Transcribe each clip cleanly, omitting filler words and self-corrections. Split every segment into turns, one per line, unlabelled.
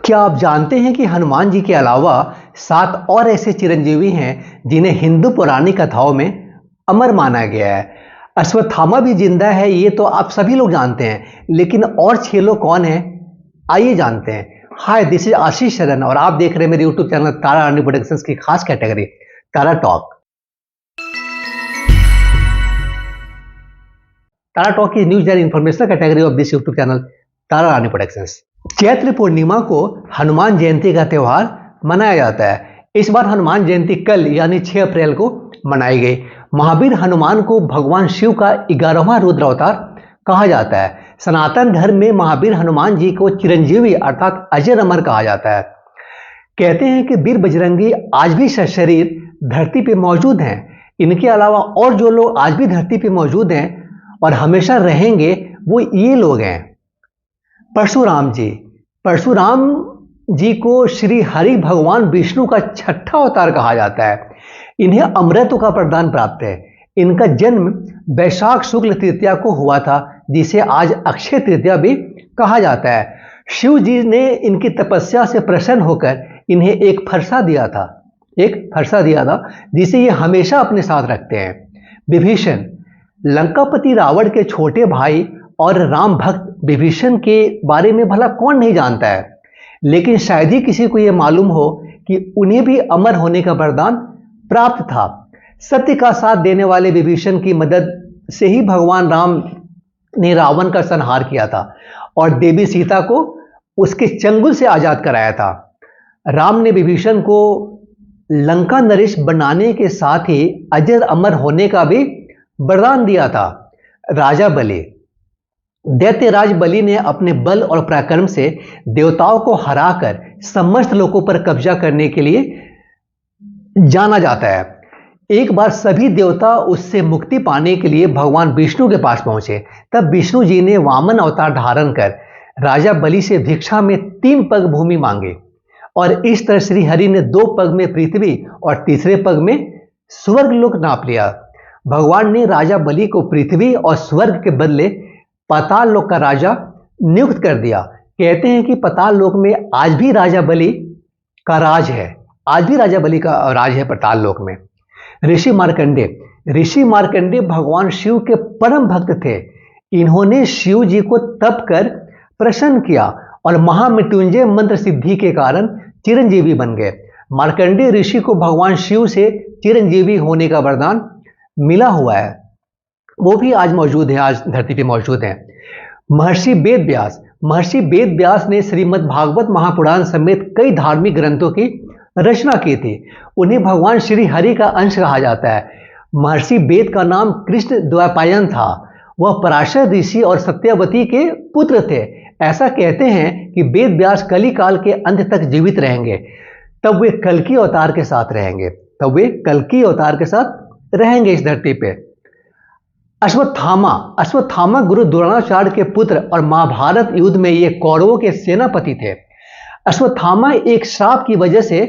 क्या आप जानते हैं कि हनुमान जी के अलावा 7 और ऐसे चिरंजीवी हैं जिन्हें हिंदू पौराणिक कथाओं में अमर माना गया है। अश्वत्थामा भी जिंदा है, ये तो आप सभी लोग जानते हैं, लेकिन और 6 लोग कौन हैं, आइए जानते हैं। हाय, दिस इज आशीष शरण और आप देख रहे हैं मेरे YouTube channel Tara Rani productions की खास category Tara talk. Tara talk की news and informational category of this YouTube channel Tara Rani productions. Chaitra Purnima को हनुमान जयंती का त्यौहार मनाया जाता है। इस बार हनुमान जयंती कल यानी 6 अप्रैल को मनाई गई। महावीर हनुमान को भगवान शिव का 11वां रुद्र अवतार कहा जाता है। सनातन धर्म में महावीर हनुमान जी को चिरंजीवी अर्थात अजर अमर कहा जाता है। कहते हैं कि वीर बजरंगी आज भी सशरीर धरती पे मौजूद हैं। इनके अलावा और जो लोग आज भी धरती पे मौजूद हैं और हमेशा रहेंगे वो ये लोग हैं। परशुराम जी को श्री हरि भगवान विष्णु का 6ठा अवतार कहा जाता है। इन्हें अमृत का वरदान प्राप्त है। इनका जन्म वैशाख शुक्ल तृतीया को हुआ था, जिसे आज अक्षय तृतीया भी कहा जाता है। शिव जी ने इनकी तपस्या से प्रसन्न होकर इन्हें एक फरसा दिया था जिसे ये हमेशा अपने साथ रखते हैं। विभीषण, लंकापति रावण के छोटे भाई और राम भक्त विभीषण के बारे में भला कौन नहीं जानता है, लेकिन शायद ही किसी को यह मालूम हो कि उन्हें भी अमर होने का वरदान प्राप्त था। सत्य का साथ देने वाले विभीषण की मदद से ही भगवान राम ने रावण का संहार किया था और देवी सीता को उसके चंगुल से आजाद कराया था। राम ने विभीषण को लंका नरेश बनाने के साथ ही अजर अमर होने का भी वरदान दिया था। राजा बलि, दैत्यराज बलि ने अपने बल और पराक्रम से देवताओं को हराकर समस्त लोकों पर कब्जा करने के लिए जाना जाता है। एक बार सभी देवता उससे मुक्ति पाने के लिए भगवान विष्णु के पास पहुंचे। तब विष्णु जी ने वामन अवतार धारण कर राजा बलि से भिक्षा में 3 पग भूमि मांगे और इस तरह श्री हरि ने 2 पग में पृथ्वी और तीसरे पग में स्वर्ग लोक नाप लिया। भगवान ने राजा बलि को पृथ्वी और स्वर्ग के बदले पाताल लोक का राजा नियुक्त कर दिया। कहते हैं कि पाताल लोक में आज भी राजा बलि का राज है पाताल लोक में। ऋषि मार्कंडे भगवान शिव के परम भक्त थे। इन्होंने शिव जी को तप कर प्रसन्न किया और महामृत्युंजय मंत्र सिद्धि के कारण चिरंजीवी बन गए। मार्कंडे ऋषि को भगवान शिव से चिरंजीवी होने का वरदान मिला हुआ है, वो भी आज मौजूद है, आज धरती पे मौजूद है। महर्षि वेद व्यास ने श्रीमद् भागवत महापुराण समेत कई धार्मिक ग्रंथों की रचना की थी। उन्हें भगवान श्री हरि का अंश कहा जाता है। महर्षि वेद का नाम कृष्ण द्वैपायन था। वह पराशर ऋषि और सत्यवती के पुत्र थे। ऐसा कहते हैं कि वेद व्यास कली काल के अंत तक जीवित रहेंगे, तब वे कल्कि अवतार के साथ रहेंगे इस धरती पे। अश्वत्थामा गुरु द्रोणाचार्य के पुत्र और महाभारत युद्ध में ये कौरवों के सेनापति थे। अश्वत्थामा एक श्राप की वजह से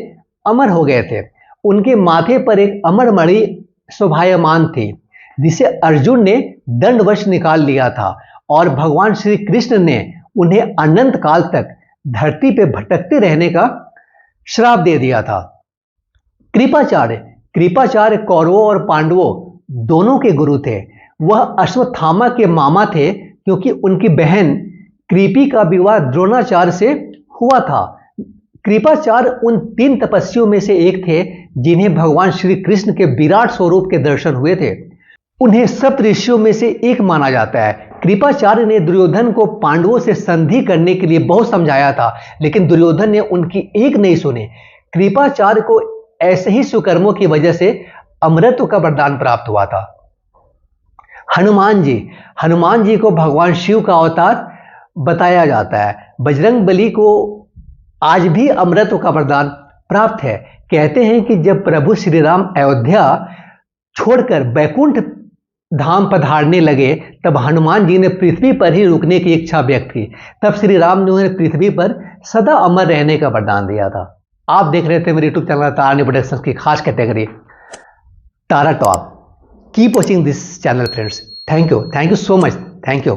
अमर हो गए थे। उनके माथे पर एक अमर मणि शोभायमान थी, जिसे अर्जुन ने दंडवश निकाल लिया था और भगवान श्री कृष्ण ने उन्हें अनंत काल तक धरती पे भटकते रहने का श्राप दे दिया था। कृपाचार्य कौरवों और पांडवों दोनों के गुरु थे। वह अश्वत्थामा के मामा थे क्योंकि उनकी बहन कृपी का विवाह द्रोणाचार्य से हुआ था। कृपाचार्य उन 3 तपस्वियों में से एक थे जिन्हें भगवान श्री कृष्ण के विराट स्वरूप के दर्शन हुए थे। उन्हें सप्त ऋषियों में से एक माना जाता है। कृपाचार्य ने दुर्योधन को पांडवों से संधि करने के लिए बहुत समझाया था, लेकिन दुर्योधन ने उनकी एक नहीं सुनी। कृपाचार्य को ऐसे ही सुकर्मों की वजह से अमृत का वरदान प्राप्त हुआ था। हनुमान जी को भगवान शिव का अवतार बताया जाता है। बजरंग बली को आज भी अमृत का वरदान प्राप्त है। कहते हैं कि जब प्रभु श्री राम अयोध्या छोड़कर बैकुंठ धाम पधारने लगे, तब हनुमान जी ने पृथ्वी पर ही रुकने की इच्छा व्यक्त की। तब श्री राम ने उन्हें पृथ्वी पर सदा अमर रहने का वरदान दिया था। आप देख रहे थे मेरे YouTube channel Tara Rani productions की खास category Tara top. Keep watching this channel friends. Thank you so much. Thank you.